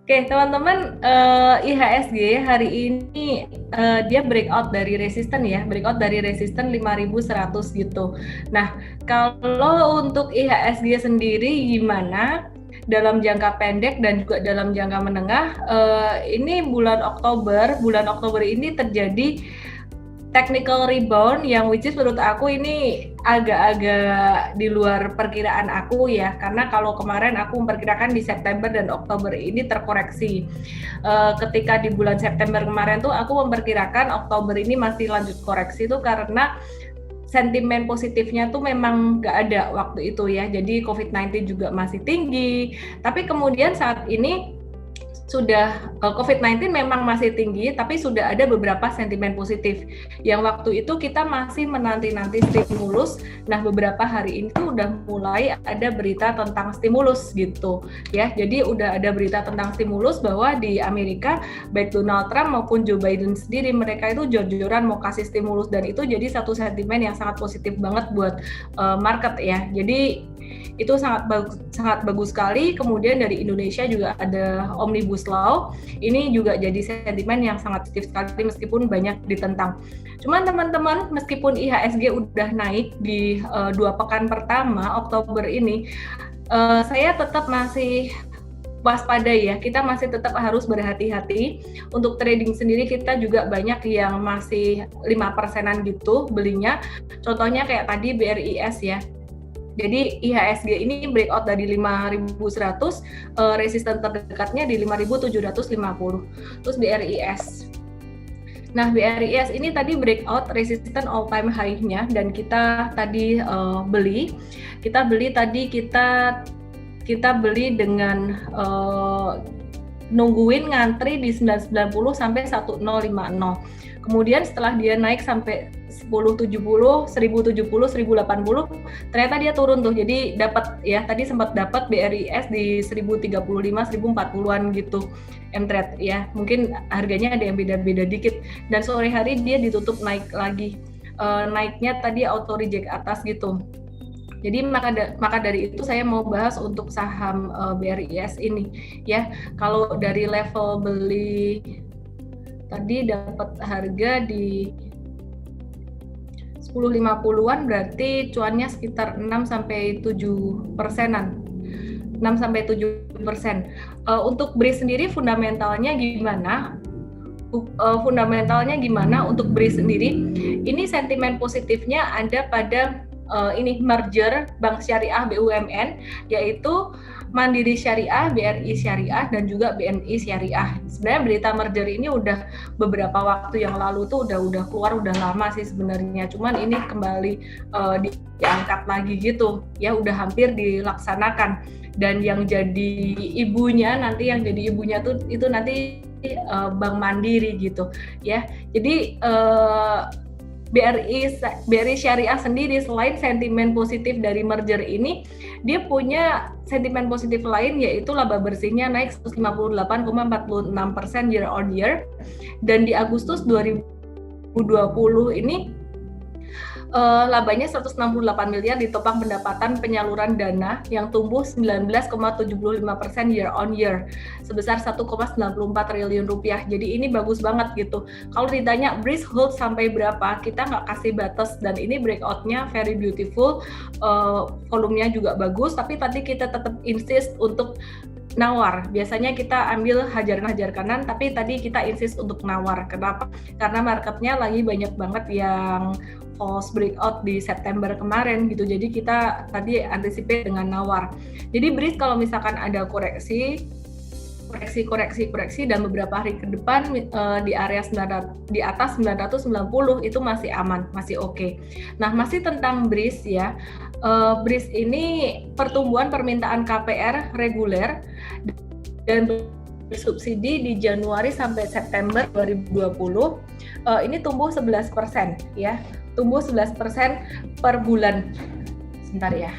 Oke, teman-teman, IHSG hari ini dia breakout dari resisten ya, breakout dari resisten 5.100 gitu. Nah, kalau untuk IHSG sendiri gimana dalam jangka pendek dan juga dalam jangka menengah? Ini bulan Oktober ini terjadi technical rebound yang which is menurut aku ini agak-agak di luar perkiraan aku ya, karena kalau kemarin aku memperkirakan di September dan Oktober ini terkoreksi. Ketika di bulan September kemarin tuh aku memperkirakan Oktober ini masih lanjut koreksi tuh karena sentimen positifnya tuh memang nggak ada waktu itu ya, jadi COVID-19 juga masih tinggi, tapi kemudian saat ini sudah COVID-19 memang masih tinggi, tapi sudah ada beberapa sentimen positif. Yang waktu itu kita masih menanti-nanti stimulus. Nah, beberapa hari ini tuh udah mulai ada berita tentang stimulus gitu, ya. Jadi udah ada berita tentang stimulus bahwa di Amerika baik Donald Trump maupun Joe Biden sendiri mereka itu jor-joran mau kasih stimulus dan itu jadi satu sentimen yang sangat positif banget buat market ya. Jadi itu sangat bagus sekali. Kemudian dari Indonesia juga ada Omnibus Law, ini juga jadi sentimen yang sangat positif sekali meskipun banyak ditentang. Cuman teman-teman, meskipun IHSG udah naik di 2 pekan pertama Oktober ini, saya tetap masih waspada ya, kita masih tetap harus berhati-hati. Untuk trading sendiri kita juga banyak yang masih 5%-an gitu belinya, contohnya kayak tadi BRIS ya. Jadi IHSG ini breakout dari 5.100, resisten terdekatnya di 5.750. Terus BRIS. Nah, BRIS ini tadi breakout resisten all time high-nya dan kita tadi beli. Kita beli dengan nungguin ngantri di 990 sampai 1050. Kemudian setelah dia naik sampai 1070, 1070, 1080, ternyata dia turun tuh. Jadi dapat ya, tadi sempat dapat BRIS di 1035, 1040-an gitu. M-Trade ya. Mungkin harganya ada yang beda-beda dikit dan sore hari dia ditutup naik lagi. Naiknya tadi auto reject atas gitu. Jadi maka dari itu saya mau bahas untuk saham BRIS ini ya. Kalau dari level beli tadi dapat harga di 10.50-an, berarti cuannya sekitar 6-7%-an. 6-7%. Untuk BRIS sendiri fundamentalnya gimana? Untuk BRIS sendiri? Ini sentimen positifnya ada pada ini merger Bank Syariah BUMN, yaitu Mandiri Syariah, BRI Syariah, dan juga BNI Syariah. Sebenarnya berita merger ini udah beberapa waktu yang lalu tuh udah keluar, udah lama sih sebenarnya. Cuman ini kembali diangkat lagi gitu, ya udah hampir dilaksanakan. Dan yang jadi ibunya tuh itu nanti Bank Mandiri gitu, ya. Jadi BRI Syariah sendiri selain sentimen positif dari merger ini, dia punya sentimen positif lain yaitu laba bersihnya naik 158,46% year on year, dan di Agustus 2020 ini labanya 168 miliar ditopang pendapatan penyaluran dana yang tumbuh 19,75% year on year sebesar 1,94 triliun rupiah. Jadi ini bagus banget gitu. Kalau ditanya BRIS hold sampai berapa, kita nggak kasih batas dan ini breakoutnya very beautiful, volumenya juga bagus, tapi tadi kita tetap insist untuk nawar. Biasanya kita ambil hajar kanan, tapi tadi kita insist untuk nawar. Kenapa? Karena marketnya lagi banyak banget yang false breakout di September kemarin gitu. Jadi kita tadi anticipate dengan nawar. Jadi BRIS kalau misalkan ada koreksi dan beberapa hari ke depan di area 900, di atas 990 itu masih aman, masih oke. Nah, masih tentang BRIS ya. BRIS ini pertumbuhan permintaan KPR reguler dan bersubsidi di Januari sampai September 2020 ini tumbuh 11% ya. Tumbuh 11% per bulan. Sebentar ya.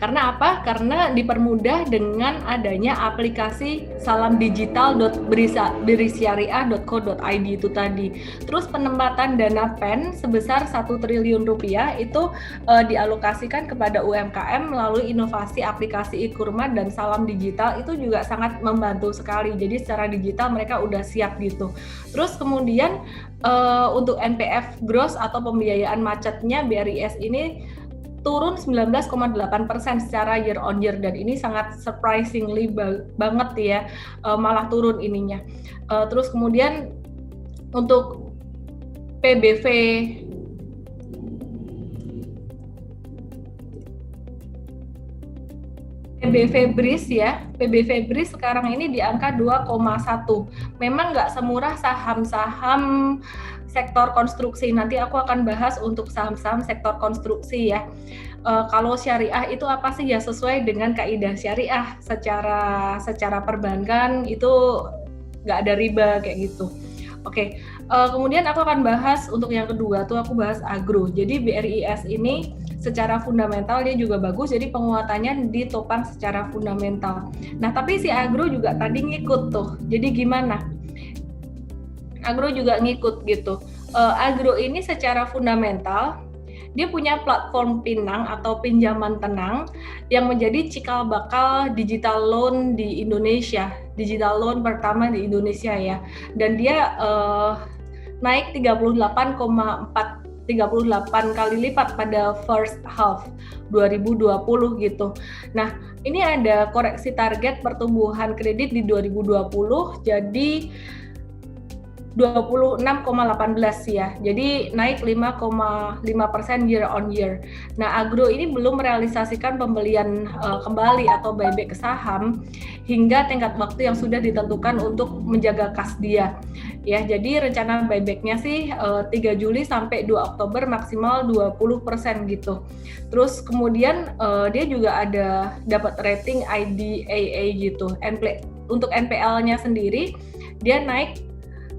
Karena apa? Karena dipermudah dengan adanya aplikasi salamdigital.berisyariah.co.id itu tadi. Terus penempatan dana PEN sebesar 1 triliun rupiah itu dialokasikan kepada UMKM melalui inovasi aplikasi e-Kurma dan Salam Digital, itu juga sangat membantu sekali. Jadi secara digital mereka udah siap gitu. Terus kemudian untuk NPF gross atau pembiayaan macetnya BRIS ini turun 19,8% secara year on year, dan ini sangat surprisingly banget ya, malah turun ininya. Terus kemudian untuk PBV BRIS ya, PBV BRIS sekarang ini di angka 2,1. Memang nggak semurah saham-saham sektor konstruksi. Nanti aku akan bahas untuk saham-saham sektor konstruksi ya. Kalau syariah itu apa sih ya, sesuai dengan kaidah syariah secara perbankan itu nggak ada riba kayak gitu. Oke. Kemudian aku akan bahas untuk yang kedua tuh aku bahas agro. Jadi BRIS ini secara fundamental dia juga bagus, jadi penguatannya ditopang secara fundamental. Nah tapi si agro juga tadi ngikut tuh. Jadi gimana? Agro juga ngikut gitu. Agro ini secara fundamental dia punya platform Pinang atau pinjaman tenang yang menjadi cikal bakal digital loan di Indonesia, digital loan pertama di Indonesia ya. Dan dia naik 38 kali lipat pada first half 2020 gitu. Nah, ini ada koreksi target pertumbuhan kredit di 2020 jadi 26,18 ya, jadi naik 5,5% year on year. Nah, agro ini belum merealisasikan pembelian kembali atau buyback saham hingga tenggat waktu yang sudah ditentukan untuk menjaga kas dia. Ya, jadi rencana buybacknya sih 3 Juli sampai 2 Oktober maksimal 20% gitu. Terus kemudian dia juga ada dapat rating IDAA gitu. Untuk NPL-nya sendiri dia naik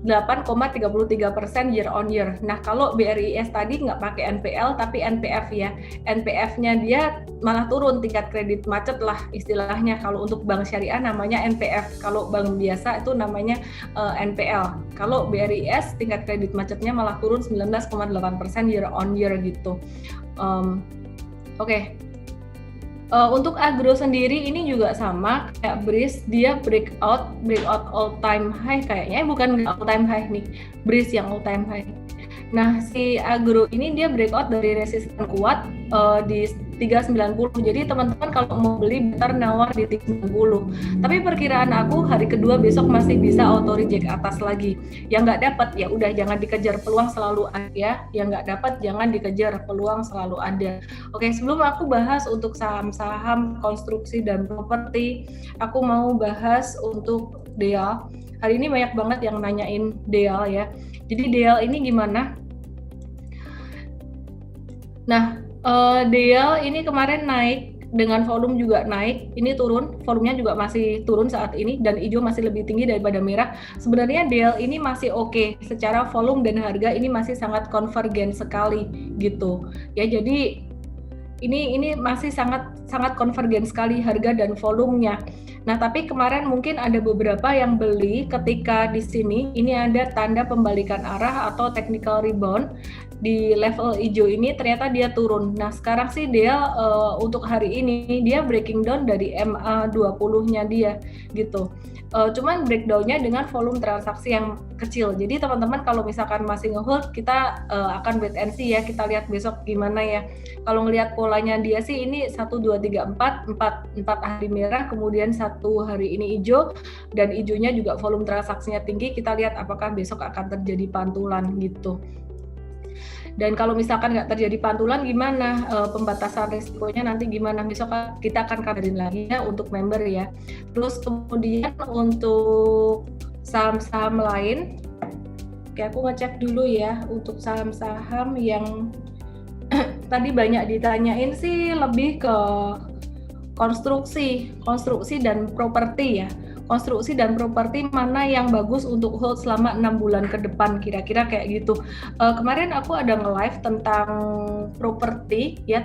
8,33% year on year. Nah, kalau BRIS tadi nggak pakai NPL tapi NPF ya. NPF-nya dia malah turun, tingkat kredit macet lah istilahnya. Kalau untuk bank syariah namanya NPF. Kalau bank biasa itu namanya NPL. Kalau BRIS tingkat kredit macetnya malah turun 19,8% year on year gitu. Oke. Untuk agro sendiri ini juga sama kayak BRIS, dia breakout all time high kayaknya, bukan all time high nih, BRIS yang all time high. Nah, si agro ini dia breakout dari resisten kuat di 390. Jadi teman-teman kalau mau beli bentar nawar di 390. Tapi perkiraan aku hari kedua besok masih bisa auto reject atas lagi. Yang nggak dapat ya udah jangan dikejar, peluang selalu ada. Yang nggak dapat jangan dikejar, peluang selalu ada. Oke, sebelum aku bahas untuk saham-saham konstruksi dan properti, aku mau bahas untuk DEAL. Hari ini banyak banget yang nanyain DEAL ya. Jadi DEAL ini gimana? Nah, DEAL ini kemarin naik dengan volume juga naik, ini turun, volumenya juga masih turun saat ini dan hijau masih lebih tinggi daripada merah. Sebenarnya DEAL ini masih oke, secara volume dan harga ini masih sangat konvergen sekali gitu. Ya, jadi ini masih sangat konvergen sekali harga dan volumenya. Nah, tapi kemarin mungkin ada beberapa yang beli ketika di sini ini ada tanda pembalikan arah atau technical rebound di level hijau ini, ternyata dia turun. Nah, sekarang sih dia untuk hari ini dia breaking down dari MA20-nya dia gitu. Cuman breakdown-nya dengan volume transaksi yang kecil. Jadi teman-teman kalau misalkan masih nge-hold, kita akan wait and see ya, kita lihat besok gimana ya. Kalau ngelihat polanya dia sih ini 1, 2, 3, 4 hari merah, kemudian 1 hari ini hijau, dan hijaunya juga volume transaksinya tinggi. Kita lihat apakah besok akan terjadi pantulan gitu. Dan kalau misalkan nggak terjadi pantulan gimana, pembatasan risikonya nanti gimana, besok kita akan kabarin lagi ya untuk member ya. Terus kemudian untuk saham-saham lain, oke aku ngecek dulu ya untuk saham-saham yang tadi banyak ditanyain sih lebih ke konstruksi dan properti ya. konstruksi dan properti mana yang bagus untuk hold selama 6 bulan ke depan, kira-kira kayak gitu. Kemarin aku ada nge-live tentang properti ya,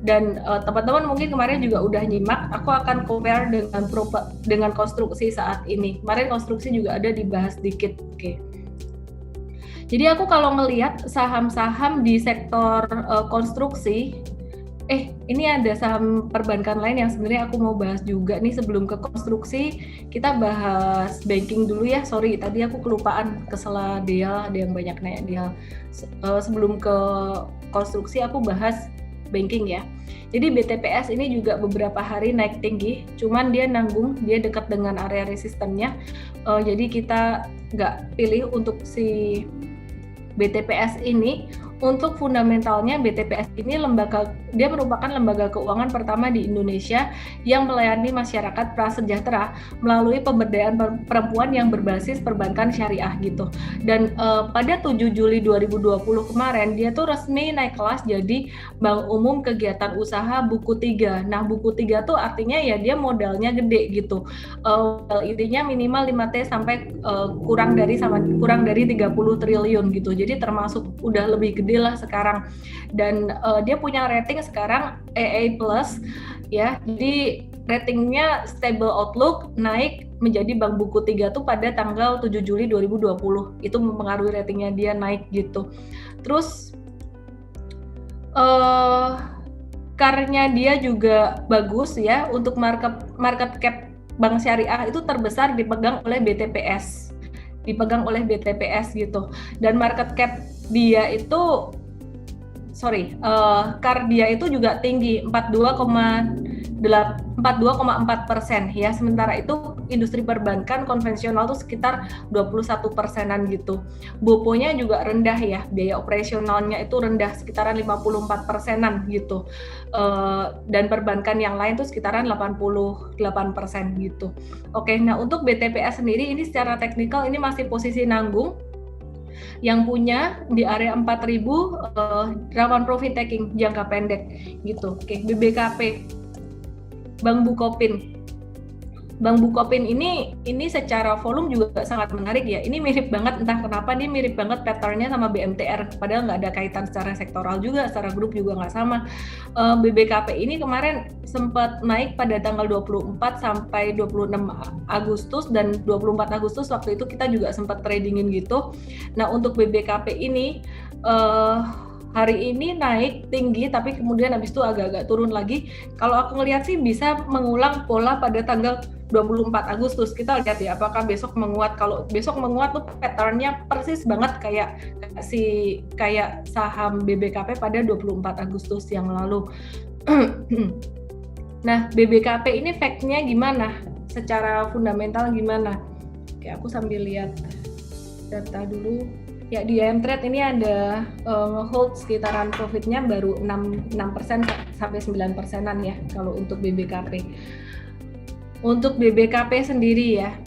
dan teman-teman mungkin kemarin juga udah nyimak. Aku akan compare dengan konstruksi saat ini. Kemarin konstruksi juga ada dibahas dikit. Oke. Jadi aku kalau ngelihat saham-saham di sektor konstruksi, ini ada saham perbankan lain yang sebenarnya aku mau bahas juga nih. Sebelum ke konstruksi, kita bahas banking dulu ya. Sorry, tadi aku kelupaan, kesela dia, ada yang banyak nanya dia. Sebelum ke konstruksi, aku bahas banking ya. Jadi BTPS ini juga beberapa hari naik tinggi, cuman dia nanggung, dia dekat dengan area resistennya. Jadi kita nggak pilih untuk si BTPS ini. Untuk fundamentalnya, BTPS ini dia merupakan lembaga keuangan pertama di Indonesia yang melayani masyarakat prasejahtera melalui pemberdayaan perempuan yang berbasis perbankan syariah gitu. Dan pada 7 Juli 2020 kemarin, dia tuh resmi naik kelas jadi Bank Umum Kegiatan Usaha Buku 3. Nah, Buku 3 tuh artinya ya dia modalnya gede gitu. Intinya minimal 5T sampai kurang dari 30 triliun gitu. Jadi termasuk udah lebih gede lah sekarang, dan dia punya rating sekarang AA+ ya. Jadi ratingnya stable outlook, naik menjadi Bank Buku 3 tuh pada tanggal 7 Juli 2020. Itu mempengaruhi ratingnya dia naik gitu. Terus karnya dia juga bagus ya. Untuk market cap bank syariah itu terbesar dipegang oleh BTPS gitu. Dan market cap dia itu CAR dia itu juga tinggi, 42,4% ya. Sementara itu industri perbankan konvensional tuh sekitar 21%-an gitu. BOPO-nya juga rendah ya, biaya operasionalnya itu rendah, sekitaran 54%-an gitu. Dan perbankan yang lain tuh sekitaran 88% gitu. Oke, nah untuk BTPS sendiri ini secara teknikal ini masih posisi nanggung. Yang punya di area 4.000, rawan profit taking jangka pendek gitu. Oke, BBKP, Bank Bukopin ini secara volume juga sangat menarik ya. Ini mirip banget, entah kenapa dia mirip banget patternnya sama BMTR, padahal nggak ada kaitan secara sektoral juga, secara grup juga nggak sama. BBKP ini kemarin sempat naik pada tanggal 24 sampai 26 Agustus, dan 24 Agustus waktu itu kita juga sempat tradingin gitu. Nah untuk BBKP ini hari ini naik tinggi, tapi kemudian habis itu agak-agak turun lagi. Kalau aku ngelihat sih bisa mengulang pola pada tanggal 24 Agustus. Kita lihat ya apakah besok menguat. Kalau besok menguat tuh patternnya persis banget kayak saham BBKP pada 24 Agustus yang lalu. Nah, BBKP ini fact-nya gimana? Secara fundamental gimana? Oke, aku sambil lihat data dulu. Ya, di IM-Trade ini ada hold sekitaran profitnya baru 6% sampai 9%-an ya kalau untuk BBKP. Untuk BBKP sendiri ya,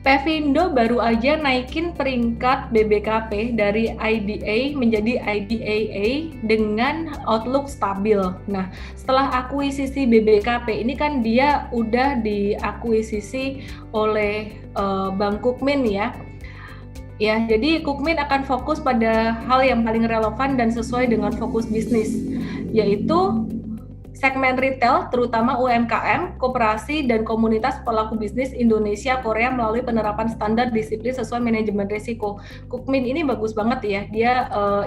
Pevindo baru aja naikin peringkat BBKP dari IDA menjadi IDAA dengan outlook stabil. Nah, setelah akuisisi BBKP ini kan dia udah diakuisisi oleh Bank Kukmin ya. Ya, jadi Kukmin akan fokus pada hal yang paling relevan dan sesuai dengan fokus bisnis, yaitu segmen retail, terutama UMKM, koperasi, dan komunitas pelaku bisnis Indonesia Korea melalui penerapan standar disiplin sesuai manajemen risiko. Kukmin ini bagus banget ya,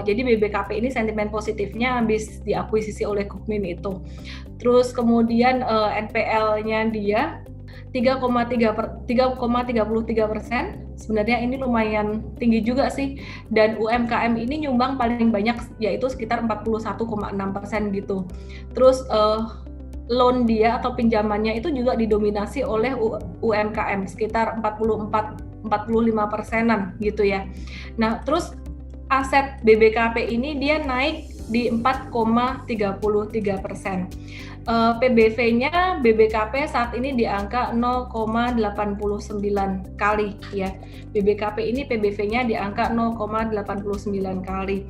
jadi BBKP ini sentimen positifnya habis diakuisisi oleh Kukmin itu. Terus kemudian NPL-nya dia 3,33%, sebenarnya ini lumayan tinggi juga sih, dan UMKM ini nyumbang paling banyak yaitu sekitar 41,6% gitu. Terus loan dia atau pinjamannya itu juga didominasi oleh UMKM sekitar 45%-an gitu ya. Nah, terus aset BBKP ini dia naik di 4,33%. PBV-nya BBKP saat ini di angka 0,89 kali ya. BBKP ini PBV-nya di angka 0,89 kali.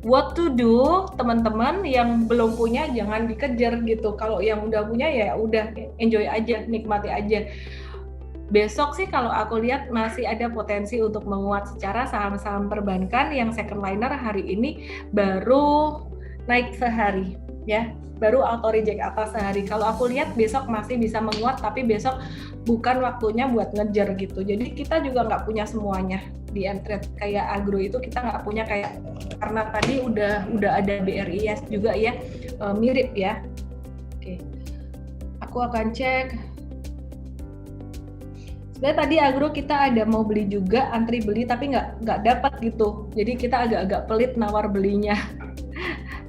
what to do, teman-teman yang belum punya jangan dikejar gitu. Kalau yang udah punya ya udah enjoy aja, nikmati aja. Besok sih kalau aku lihat masih ada potensi untuk menguat secara saham-saham perbankan yang second liner hari ini baru naik sehari ya, baru auto reject atas sehari. Kalau aku lihat besok masih bisa menguat, tapi besok bukan waktunya buat ngejar gitu. Jadi kita juga nggak punya semuanya di Mtrade. Kayak agro itu kita nggak punya, kayak karena tadi udah ada BRIS juga ya, mirip ya. Oke, aku akan cek. Sebenarnya tadi agro kita ada mau beli juga, antri beli tapi nggak dapat gitu. Jadi kita agak-agak pelit nawar belinya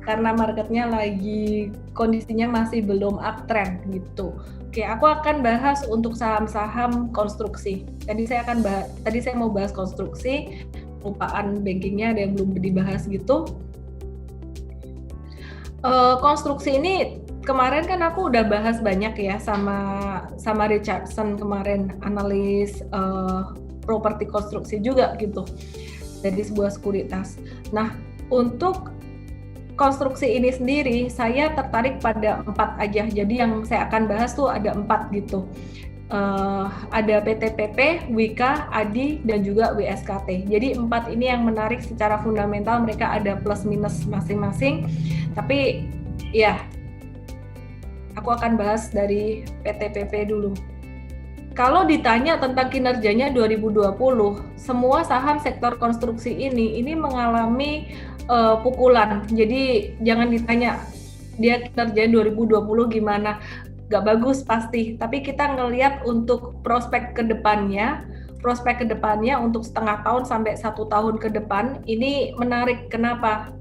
karena marketnya lagi kondisinya masih belum uptrend gitu. Oke, aku akan bahas untuk saham-saham konstruksi. Tadi saya mau bahas konstruksi, lupaan bankingnya ada yang belum dibahas gitu. Konstruksi ini kemarin kan aku udah bahas banyak ya sama Richardson kemarin, analis properti konstruksi juga gitu dari sebuah sekuritas. Nah, untuk konstruksi ini sendiri saya tertarik pada 4 aja. Jadi yang saya akan bahas tuh ada 4 gitu. Ada PTPP, Wika, ADI, dan juga WSKT. Jadi 4 ini yang menarik secara fundamental, mereka ada plus minus masing-masing. Tapi ya, aku akan bahas dari PTPP dulu. Kalau ditanya tentang kinerjanya 2020, semua saham sektor konstruksi ini mengalami pukulan. Jadi jangan ditanya dia kinerja 2020 gimana, gak bagus pasti. Tapi kita ngelihat untuk prospek kedepannya untuk setengah tahun sampai 1 tahun ke depan ini menarik. Kenapa?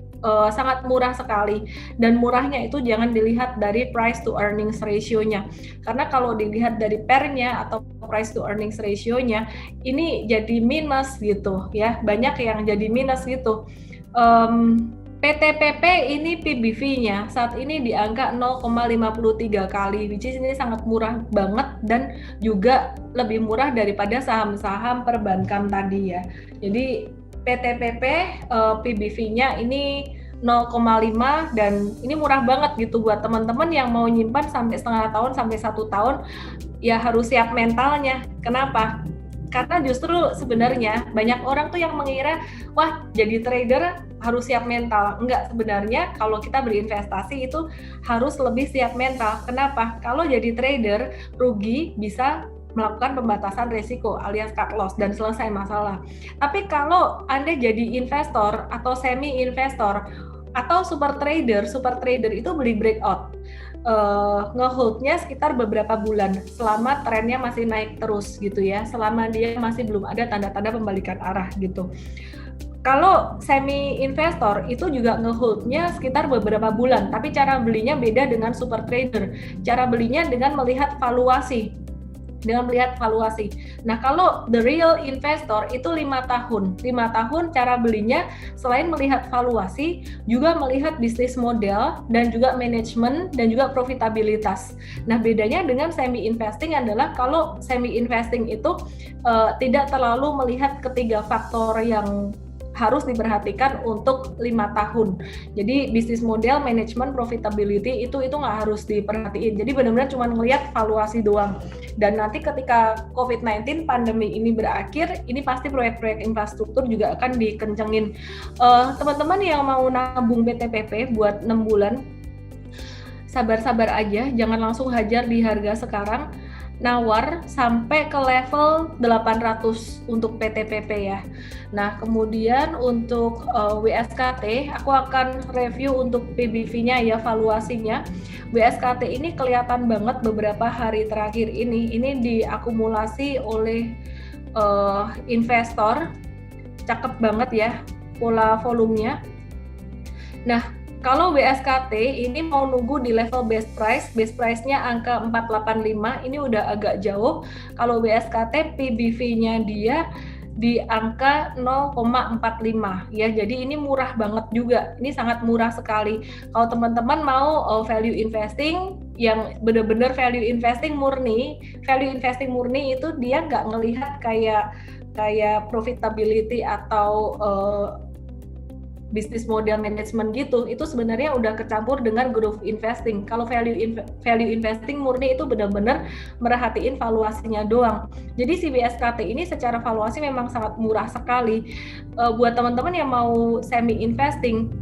Sangat murah sekali, dan murahnya itu jangan dilihat dari price to earnings ratio-nya, karena kalau dilihat dari PER-nya atau price to earnings ratio-nya ini jadi minus gitu ya, banyak yang jadi minus gitu. PTPP ini PBV-nya saat ini di angka 0,53 kali, which is ini sangat murah banget dan juga lebih murah daripada saham-saham perbankan tadi ya. Jadi PTPP PBV-nya ini 0,5 dan ini murah banget gitu buat teman-teman yang mau nyimpan sampai setengah tahun sampai 1 tahun. Ya harus siap mentalnya. Kenapa? Karena justru sebenarnya banyak orang tuh yang mengira, wah jadi trader harus siap mental. Enggak, sebenarnya kalau kita berinvestasi itu harus lebih siap mental. Kenapa? Kalau jadi trader rugi bisa melakukan pembatasan risiko alias cut loss dan selesai masalah. Tapi kalau Anda jadi investor atau semi investor atau super trader itu beli breakout, ngeholdnya sekitar beberapa bulan selama trennya masih naik terus gitu ya, selama dia masih belum ada tanda-tanda pembalikan arah gitu. Kalau semi investor itu juga ngeholdnya sekitar beberapa bulan, tapi cara belinya beda dengan super trader. Cara belinya dengan melihat valuasi. Nah, kalau the real investor itu 5 tahun. 5 tahun cara belinya selain melihat valuasi, juga melihat bisnis model dan juga manajemen dan juga profitabilitas. Nah, bedanya dengan semi investing adalah kalau semi investing itu tidak terlalu melihat ketiga faktor yang harus diperhatikan untuk 5 tahun. Jadi bisnis model, manajemen, profitability itu nggak harus diperhatiin. Jadi benar-benar cuma ngelihat valuasi doang. Dan nanti ketika COVID-19 pandemi ini berakhir, ini pasti proyek-proyek infrastruktur juga akan dikencengin. Teman-teman yang mau nabung PTPP buat 6 bulan, sabar-sabar aja, jangan langsung hajar di harga sekarang. Nawar sampai ke level 800 untuk PTPP ya. Nah, kemudian untuk WSKT, aku akan review untuk PBV-nya ya, valuasinya. WSKT ini kelihatan banget beberapa hari terakhir ini diakumulasi oleh investor. Cakep banget ya pola volumenya. Nah, kalau WSKT ini mau nunggu di level base price-nya angka 485, ini udah agak jauh. Kalau WSKT PBV-nya dia di angka 0,45 ya, jadi ini murah banget juga, ini sangat murah sekali. Kalau teman-teman mau value investing yang benar-benar value investing murni itu dia nggak ngelihat kayak profitability atau bisnis model management gitu, itu sebenarnya udah kecampur dengan growth investing. Kalau value investing murni itu benar-benar merhatiin valuasinya doang. Jadi si BSKT ini secara valuasi memang sangat murah sekali. Buat teman-teman yang mau semi investing,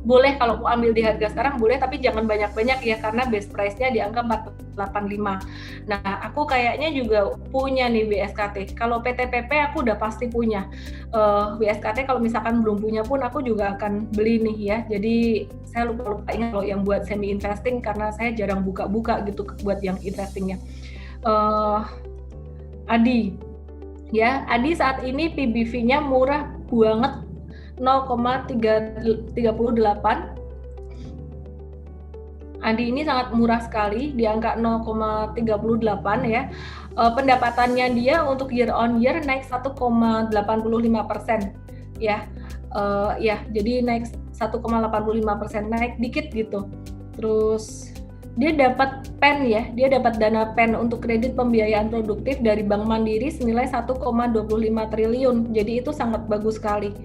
boleh kalau mau ambil di harga sekarang boleh, tapi jangan banyak-banyak ya, karena base price-nya di angka 485. Nah, aku kayaknya juga punya nih BSKT. Kalau PTPP aku udah pasti punya. BSKT kalau misalkan belum punya pun aku juga akan beli nih ya. Jadi saya lupa ingat kalau yang buat semi investing, karena saya jarang buka-buka gitu buat yang investingnya. Adi ya, Adi saat ini PBV-nya murah banget, 0,38. Adi ini sangat murah sekali di angka 0,38 ya. Pendapatannya dia untuk year on year naik 1,85% ya. Ya, jadi naik 1,85%, naik dikit gitu. Terus dia dapat PEN ya, dia dapat dana PEN untuk kredit pembiayaan produktif dari Bank Mandiri senilai 1,25 triliun. Jadi itu sangat bagus sekali.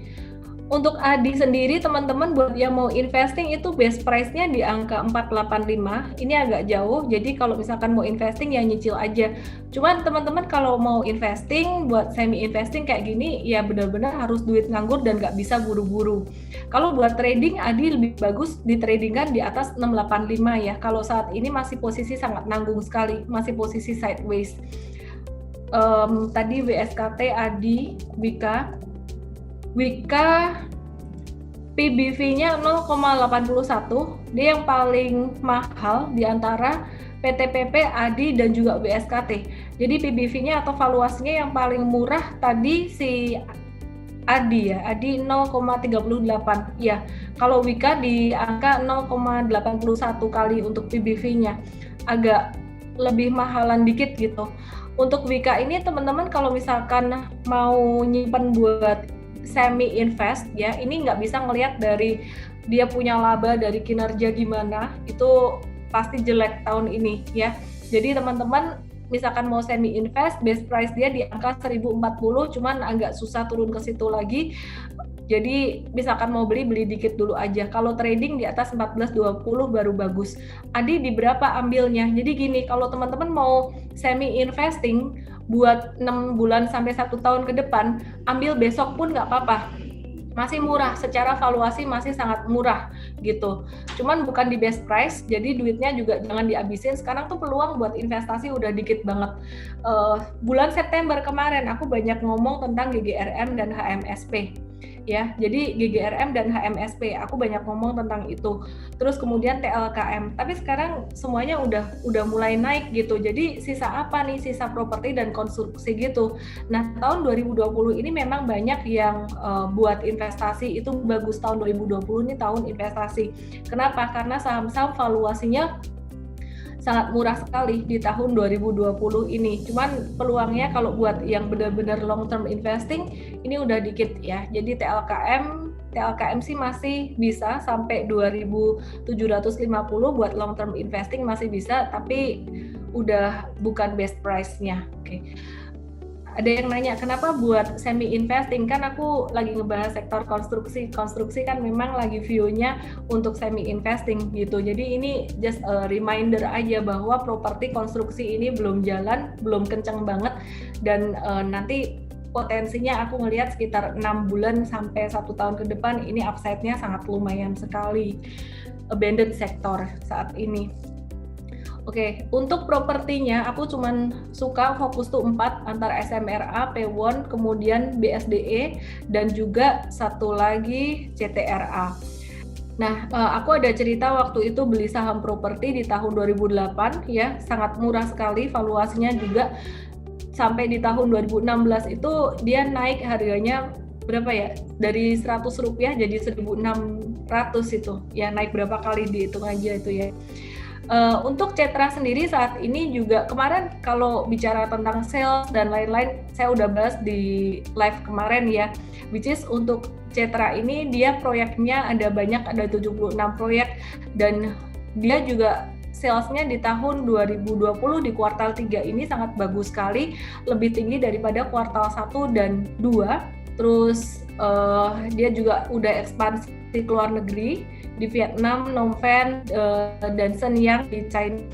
Untuk Adi sendiri, teman-teman buat yang mau investing itu base price-nya di angka 485. Ini agak jauh, jadi kalau misalkan mau investing ya nyicil aja. Cuman teman-teman kalau mau investing, buat semi investing kayak gini, ya benar-benar harus duit nganggur dan nggak bisa buru-buru. Kalau buat trading, Adi lebih bagus ditradingkan di atas 685 ya. Kalau saat ini masih posisi sangat nanggung sekali, masih posisi sideways. Tadi WSKT, Adi, Wika PBV-nya 0,81, dia yang paling mahal di antara PTPP, Adi, dan juga BSKT. Jadi PBV-nya atau valuasinya yang paling murah tadi si Adi ya, Adi 0,38 ya. Kalau Wika di angka 0,81 kali untuk PBV-nya, agak lebih mahalan dikit gitu. Untuk Wika ini teman-teman kalau misalkan mau nyimpen buat semi invest ya, ini nggak bisa ngelihat dari dia punya laba dari kinerja gimana, itu pasti jelek tahun ini ya. Jadi teman-teman misalkan mau semi invest, base price dia di angka 1040, cuman agak susah turun ke situ lagi. Jadi misalkan mau beli dikit dulu aja. Kalau trading di atas 1420 baru bagus. Adi di berapa ambilnya? Jadi gini, kalau teman-teman mau semi investing buat 6 bulan sampai 1 tahun ke depan, ambil besok pun nggak apa-apa. Masih murah, secara valuasi masih sangat murah gitu. Cuman bukan di best price, jadi duitnya juga jangan dihabisin. Sekarang tuh peluang buat investasi udah dikit banget. Bulan September kemarin aku banyak ngomong tentang GGRM dan HMSP. Ya, jadi GGRM dan HMSP aku banyak ngomong tentang itu. Terus kemudian TLKM. Tapi sekarang semuanya udah mulai naik gitu. Jadi sisa apa nih? Sisa properti dan konstruksi gitu. Nah, tahun 2020 ini memang banyak yang buat investasi itu bagus. Tahun 2020 ini tahun investasi. Kenapa? Karena saham-saham valuasinya sangat murah sekali di tahun 2020 ini. Cuman peluangnya kalau buat yang benar-benar long term investing ini udah dikit ya. Jadi TLKM sih masih bisa sampai 2.750 buat long term investing masih bisa, tapi udah bukan best price-nya. Oke. Ada yang nanya kenapa buat semi investing, kan aku lagi ngebahas sektor konstruksi kan memang lagi view-nya untuk semi investing gitu. Jadi ini just a reminder aja bahwa properti konstruksi ini belum jalan, belum kenceng banget, dan nanti potensinya aku ngelihat sekitar 6 bulan sampai 1 tahun ke depan ini upside-nya sangat lumayan sekali. Abandoned sektor saat ini. Oke, untuk propertinya aku cuman suka fokus tuh 4 antara SMRA, P1, kemudian BSDE, dan juga satu lagi CTRA. Nah, aku ada cerita waktu itu beli saham properti di tahun 2008 ya, sangat murah sekali, valuasinya juga sampai di tahun 2016 itu dia naik harganya berapa ya? Dari Rp100 jadi Rp1.600 itu. Ya naik berapa kali dihitung aja itu ya. Untuk Cetra sendiri saat ini juga kemarin kalau bicara tentang sales dan lain-lain saya udah bahas di live kemarin ya, which is untuk Cetra ini dia proyeknya ada banyak, ada 76 proyek, dan dia juga salesnya di tahun 2020 di kuartal 3 ini sangat bagus sekali, lebih tinggi daripada kuartal 1 dan 2. Terus dia juga udah ekspansi ke luar negeri di Vietnam, Phnom Penh, dan Shenyang di China.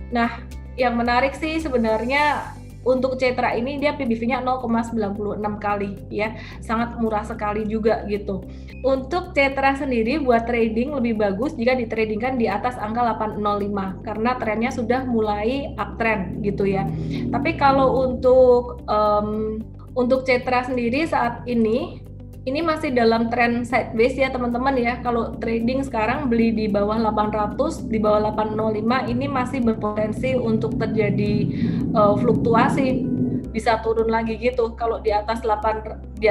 Nah, yang menarik sih sebenarnya untuk Cetra ini dia PBV-nya 0,96 kali ya, sangat murah sekali juga gitu. Untuk Cetra sendiri buat trading lebih bagus jika ditradingkan di atas angka 805 karena trennya sudah mulai uptrend gitu ya. Tapi kalau untuk Cetra sendiri saat ini masih dalam tren sideways ya teman-teman ya. Kalau trading sekarang beli di bawah 800, di bawah 805 ini masih berpotensi untuk terjadi fluktuasi, bisa turun lagi gitu. Kalau di atas 805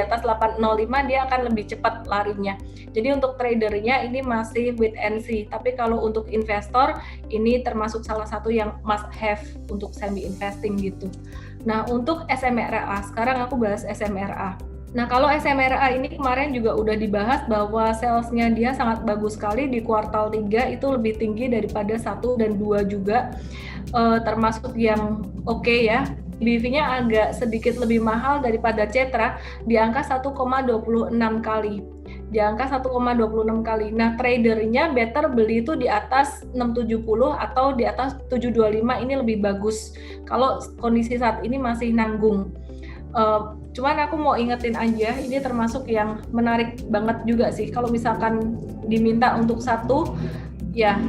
dia akan lebih cepat larinya. Jadi untuk tradernya ini masih wait and see. Tapi kalau untuk investor ini termasuk salah satu yang must have untuk semi investing gitu. Nah, untuk SMRA, sekarang aku bahas SMRA. Nah, kalau SMRA ini kemarin juga udah dibahas bahwa salesnya dia sangat bagus sekali di kuartal 3 itu lebih tinggi daripada 1 dan 2 juga, termasuk yang oke ya. BV-nya agak sedikit lebih mahal daripada Cetra di angka 1,26 kali. Di angka 1,26 kali. Nah, tradernya better beli itu di atas 670 atau di atas 725 ini lebih bagus. Kalau kondisi saat ini masih nanggung. Cuman aku mau ingetin aja, ini termasuk yang menarik banget juga sih. Kalau misalkan diminta untuk satu, ya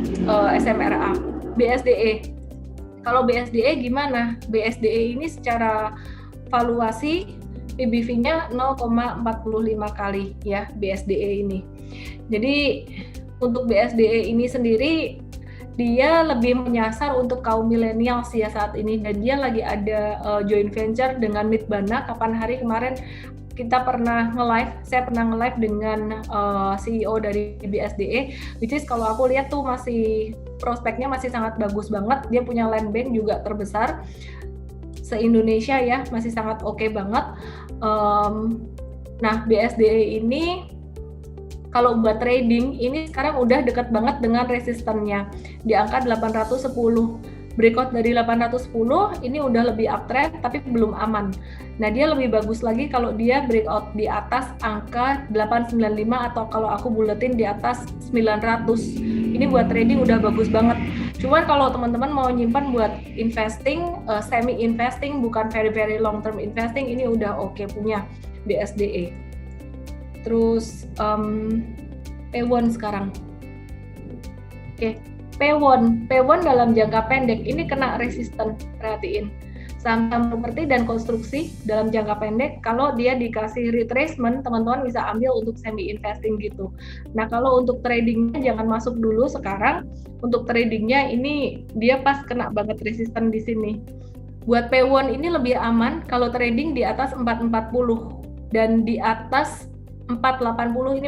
SMRA, BSDE. Kalau BSDE gimana? BSDE ini secara valuasi PBV-nya 0,45 kali ya BSDE ini. Jadi untuk BSDE ini sendiri dia lebih menyasar untuk kaum milenial sih ya saat ini, dan dia lagi ada joint venture dengan Midbana. Kapan hari kemarin saya pernah nge-live dengan CEO dari BSDE, which is kalau aku lihat tuh masih prospeknya masih sangat bagus banget. Dia punya land bank juga terbesar se-Indonesia ya, masih sangat oke banget. Nah, BSDE ini kalau buat trading ini sekarang udah dekat banget dengan resistennya di angka 810. Breakout dari 810 ini udah lebih uptrend tapi belum aman. Nah, dia lebih bagus lagi kalau dia breakout di atas angka 895 atau kalau aku buletin di atas 900. Ini buat trading udah bagus banget. Cuman kalau teman-teman mau nyimpan buat investing, semi investing bukan very long term investing, ini udah oke punya BSDE. Terus P1 sekarang. Oke, P1 dalam jangka pendek ini kena resisten, perhatiin. Saham properti dan konstruksi dalam jangka pendek kalau dia dikasih retracement, teman-teman bisa ambil untuk semi investing gitu. Nah, kalau untuk tradingnya jangan masuk dulu sekarang. Untuk tradingnya ini dia pas kena banget resisten di sini. Buat P1 ini lebih aman kalau trading di atas 440 dan di atas 480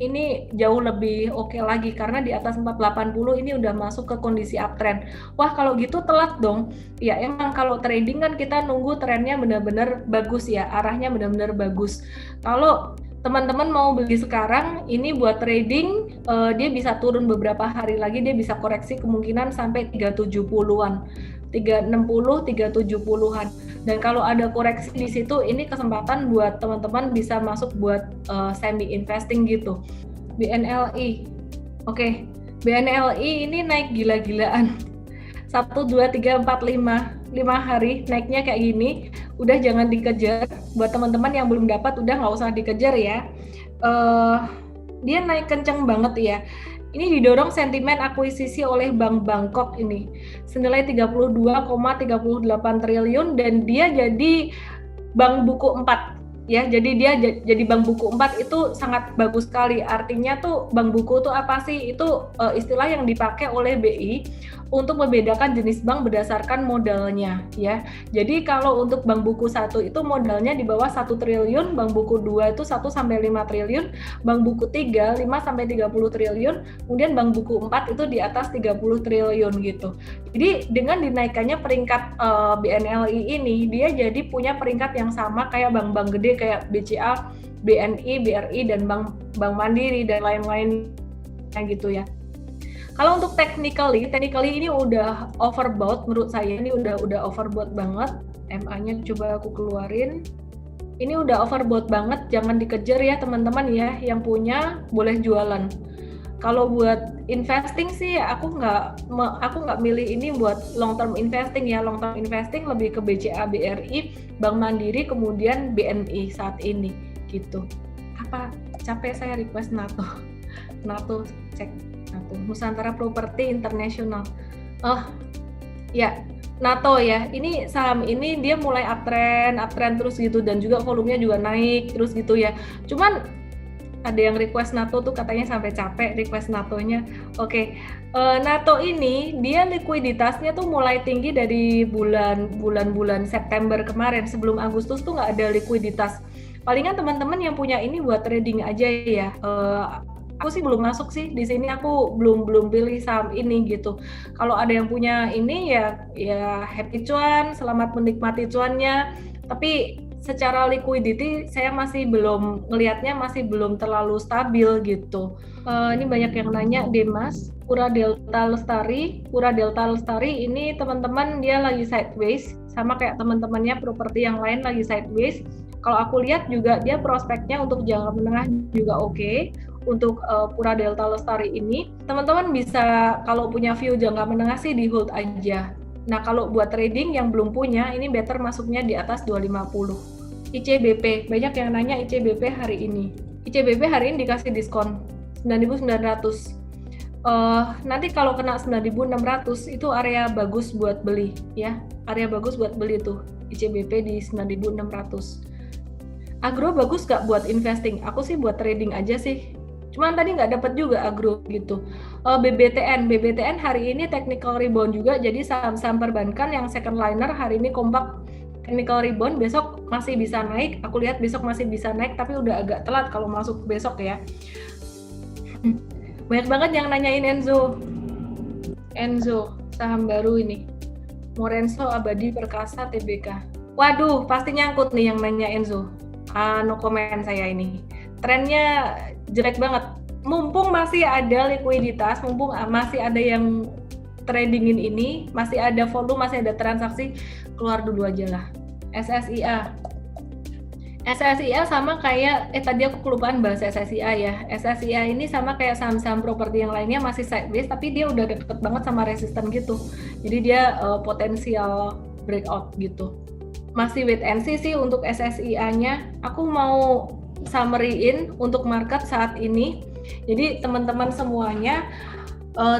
ini jauh lebih oke lagi karena di atas 480 ini udah masuk ke kondisi uptrend. Wah, kalau gitu telat dong. Ya emang kalau trading kan kita nunggu trennya benar-benar bagus ya, arahnya benar-benar bagus. Kalau teman-teman mau beli sekarang, ini buat trading dia bisa turun beberapa hari lagi, dia bisa koreksi kemungkinan sampai 370-an. 360, 370-an. Dan kalau ada koreksi di situ, ini kesempatan buat teman-teman bisa masuk buat semi investing gitu. BNLI. Oke. BNLI ini naik gila-gilaan. 1 2 3 4 5 hari naiknya kayak gini. Udah jangan dikejar. Buat teman-teman yang belum dapat udah nggak usah dikejar ya. Dia naik kenceng banget ya. Ini didorong sentimen akuisisi oleh Bank Bangkok ini senilai 32,38 triliun dan dia jadi bank buku 4 ya. Jadi dia jadi bank buku 4 itu sangat bagus sekali. Artinya tuh bank buku tuh apa sih? Itu istilah yang dipakai oleh BI untuk membedakan jenis bank berdasarkan modalnya ya. Jadi kalau untuk bank buku 1 itu modalnya di bawah 1 triliun, bank buku 2 itu 1 sampai 5 triliun, bank buku 3 5 sampai 30 triliun, kemudian bank buku 4 itu di atas 30 triliun gitu. Jadi dengan dinaikannya peringkat BNLI ini, dia jadi punya peringkat yang sama kayak bank-bank gede kayak BCA, BNI, BRI dan Bank Mandiri dan lain-lain gitu ya. Kalau untuk technically ini udah overbought menurut saya, ini udah overbought banget. MA-nya coba aku keluarin. Ini udah overbought banget, jangan dikejar ya teman-teman ya. Yang punya boleh jualan. Kalau buat investing sih aku nggak milih ini buat long term investing ya. Long term investing lebih ke BCA, BRI, Bank Mandiri, kemudian BNI saat ini gitu. Apa capek saya request NATO. NATO cek NATO Nusantara Property International. Oh ya, NATO ya. Ini saham ini dia mulai uptrend terus gitu, dan juga volumenya juga naik terus gitu ya. Cuman ada yang request NATO tuh katanya sampai capek request NATO-nya. Oke. NATO ini dia likuiditasnya tuh mulai tinggi dari bulan September kemarin. Sebelum Agustus tuh nggak ada likuiditas. Palingan teman-teman yang punya ini buat trading aja ya. Aku sih belum masuk sih di sini, aku belum pilih saham ini gitu. Kalau ada yang punya ini ya happy cuan, selamat menikmati cuannya. Tapi secara liquidity saya masih belum ngelihatnya, masih belum terlalu stabil gitu. Ini banyak yang nanya Demas, Pura Delta Lestari ini teman-teman dia lagi sideways, sama kayak teman-temannya properti yang lain lagi sideways. Kalau aku lihat juga dia prospeknya untuk jangka menengah juga oke. Untuk Pura Delta Lestari ini teman-teman bisa kalau punya view jangka menengah sih di hold aja. Nah, kalau buat trading yang belum punya, ini better masuknya di atas 250. ICBP, banyak yang nanya ICBP hari ini. ICBP hari ini dikasih diskon 9.900. Nanti kalau kena 9.600 itu area bagus buat beli ya. Area bagus buat beli tuh ICBP di 9.600. Agro bagus gak buat investing? Aku sih buat trading aja sih. Cuman tadi nggak dapat juga agro gitu. BBTN hari ini technical rebound juga, jadi saham-saham perbankan yang second liner hari ini kompak technical rebound, besok masih bisa naik. Aku lihat besok masih bisa naik, tapi udah agak telat kalau masuk besok ya. Banyak banget yang nanyain Enzo saham baru ini. Morenso Abadi Perkasa TBK. Waduh, pasti nyangkut nih yang nanya Enzo. No comment saya ini. Trennya jelek banget. Mumpung masih ada likuiditas, mumpung masih ada yang tradingin ini, masih ada volume, masih ada transaksi, keluar dulu aja lah. SSIA sama kayak tadi aku kelupaan bahas SSIA ya. SSIA ini sama kayak saham-saham properti yang lainnya, masih sideways tapi dia udah deket banget sama resisten gitu. Jadi dia potensial breakout gitu. Masih wait and see sih untuk SSIA-nya. Aku mau summary-in untuk market saat ini. Jadi teman-teman semuanya,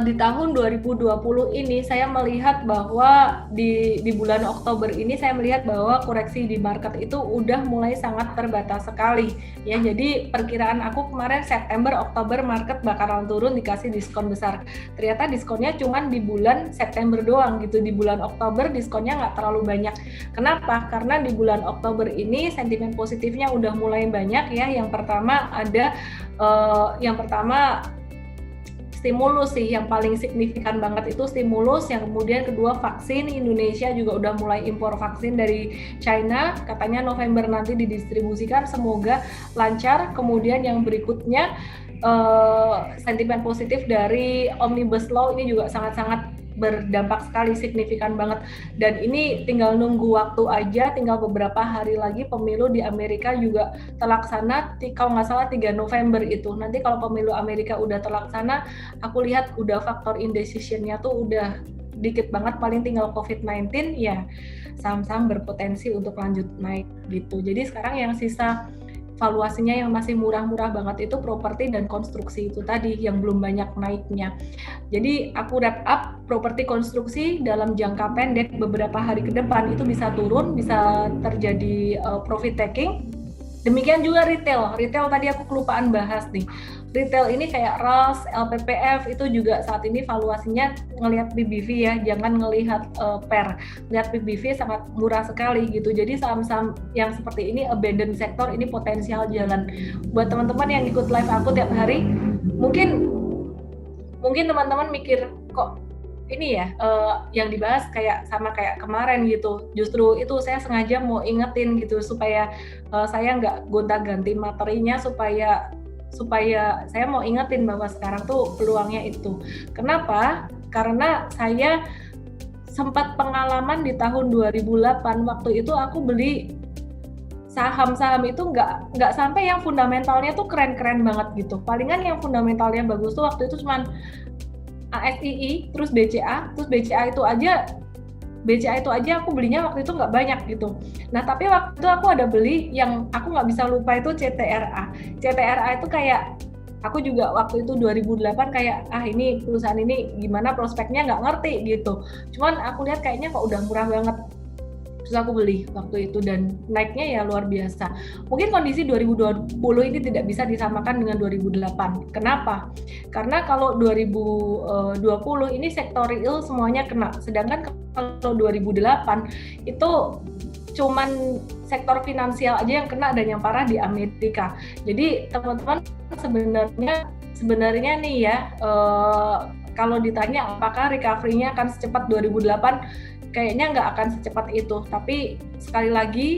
di tahun 2020 ini saya melihat bahwa di bulan Oktober ini saya melihat bahwa koreksi di market itu udah mulai sangat terbatas sekali ya. Jadi perkiraan aku kemarin September Oktober market bakalan turun dikasih diskon besar. Ternyata diskonnya cuma di bulan September doang gitu. Di bulan Oktober diskonnya nggak terlalu banyak. Kenapa? Karena di bulan Oktober ini sentimen positifnya udah mulai banyak ya. Yang pertama stimulus sih yang paling signifikan banget itu stimulus, yang kemudian kedua vaksin. Indonesia juga udah mulai impor vaksin dari China, katanya November nanti didistribusikan, semoga lancar. Kemudian yang berikutnya sentimen positif dari Omnibus Law ini juga sangat-sangat berdampak sekali, signifikan banget, dan ini tinggal nunggu waktu aja, tinggal beberapa hari lagi pemilu di Amerika juga terlaksana, kalau nggak salah 3 November itu. Nanti kalau pemilu Amerika udah terlaksana, aku lihat udah faktor indecision-nya tuh udah dikit banget, paling tinggal COVID-19 ya, saham-saham berpotensi untuk lanjut naik gitu. Jadi sekarang yang sisa valuasinya yang masih murah-murah banget itu properti dan konstruksi itu tadi yang belum banyak naiknya. Jadi aku wrap up, properti konstruksi dalam jangka pendek beberapa hari ke depan itu bisa turun, bisa terjadi profit taking. Demikian juga retail tadi aku kelupaan bahas nih. Retail ini kayak RAS, LPPF itu juga saat ini valuasinya ngelihat PBV ya, jangan ngelihat per. Lihat PBV sangat murah sekali gitu. Jadi saham-saham yang seperti ini abandoned sektor ini potensial jalan. Buat teman-teman yang ikut live aku tiap hari, mungkin teman-teman mikir kok ini ya yang dibahas kayak sama kayak kemarin gitu. Justru itu saya sengaja mau ingetin gitu supaya saya nggak gonta-ganti materinya, supaya saya mau ingetin bahwa sekarang tuh peluangnya itu. Kenapa? Karena saya sempat pengalaman di tahun 2008, waktu itu aku beli saham-saham itu nggak sampai yang fundamentalnya tuh keren-keren banget gitu. Palingan yang fundamentalnya bagus tuh waktu itu cuman ASII, terus BCA itu aja aku belinya waktu itu nggak banyak gitu. Nah tapi waktu itu aku ada beli yang aku nggak bisa lupa itu CTRA. CTRA itu kayak aku juga waktu itu 2008 kayak ini perusahaan ini gimana prospeknya nggak ngerti gitu. Cuman aku lihat kayaknya kok udah murah banget. Terus aku beli waktu itu dan naiknya ya luar biasa. Mungkin kondisi 2020 ini tidak bisa disamakan dengan 2008. Kenapa? Karena kalau 2020 ini sektor real semuanya kena. Sedangkan kalau 2008 itu cuman sektor finansial aja yang kena dan yang parah di Amerika. Jadi teman-teman sebenarnya nih ya, kalau ditanya apakah recovery-nya akan secepat 2008, kayaknya nggak akan secepat itu. Tapi sekali lagi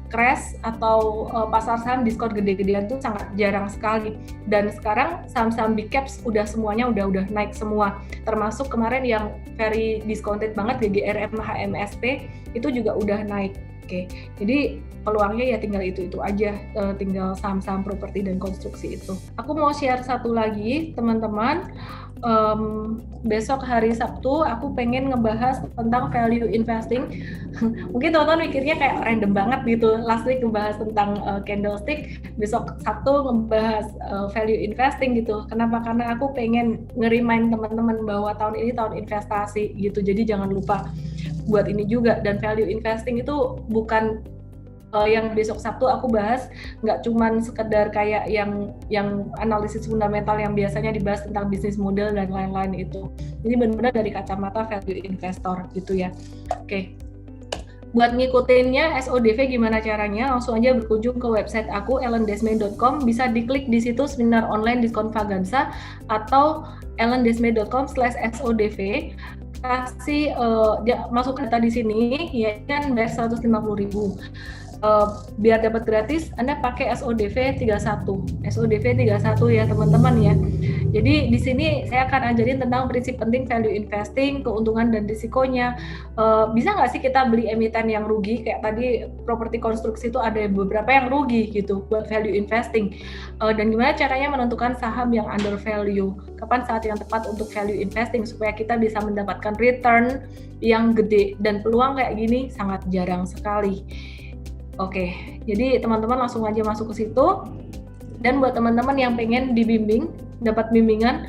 crash atau pasar saham diskon gede-gedean tuh sangat jarang sekali. Dan sekarang saham-saham big caps semuanya udah naik semua. Termasuk kemarin yang very discounted banget GGRM HMSP itu juga udah naik. Oke, jadi peluangnya ya tinggal itu aja, tinggal saham-saham properti dan konstruksi itu. Aku mau share satu lagi, teman-teman. Besok hari Sabtu aku pengen ngebahas tentang value investing. Mungkin teman-teman mikirnya kayak random banget gitu. Last week ngebahas tentang candlestick, besok Sabtu ngebahas value investing gitu. Kenapa? Karena aku pengen nge-remind teman-teman bahwa tahun ini tahun investasi gitu. Jadi jangan lupa buat ini juga. Dan value investing itu bukan yang besok Sabtu aku bahas nggak cuman sekedar kayak yang analisis fundamental yang biasanya dibahas tentang bisnis model dan lain-lain itu. Jadi benar-benar dari kacamata value investor gitu ya. Oke. Buat ngikutinnya SODV gimana caranya? Langsung aja berkunjung ke website aku ellendesmay.com, bisa diklik di situ seminar online diskon Vagansa atau ellendesmay.com/SODV. Kasih masuk data di sini ya kan bayar 150.000. Biar dapat gratis Anda pakai SODV 31 ya teman-teman ya. Jadi di sini saya akan ajarin tentang prinsip penting value investing, keuntungan dan risikonya. Bisa nggak sih kita beli emiten yang rugi kayak tadi properti konstruksi itu ada beberapa yang rugi gitu buat value investing, dan gimana caranya menentukan saham yang under value, kapan saat yang tepat untuk value investing supaya kita bisa mendapatkan return yang gede, dan peluang kayak gini sangat jarang sekali. Oke, jadi teman-teman langsung aja masuk ke situ. Dan buat teman-teman yang pengen dibimbing, dapat bimbingan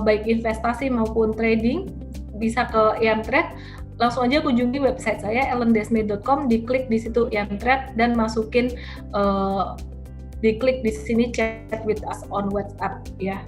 baik investasi maupun trading, bisa ke IM-Trade. Langsung aja kunjungi website saya ellendesmay.com, diklik di situ IM-Trade dan masukin diklik di sini chat with us on WhatsApp ya.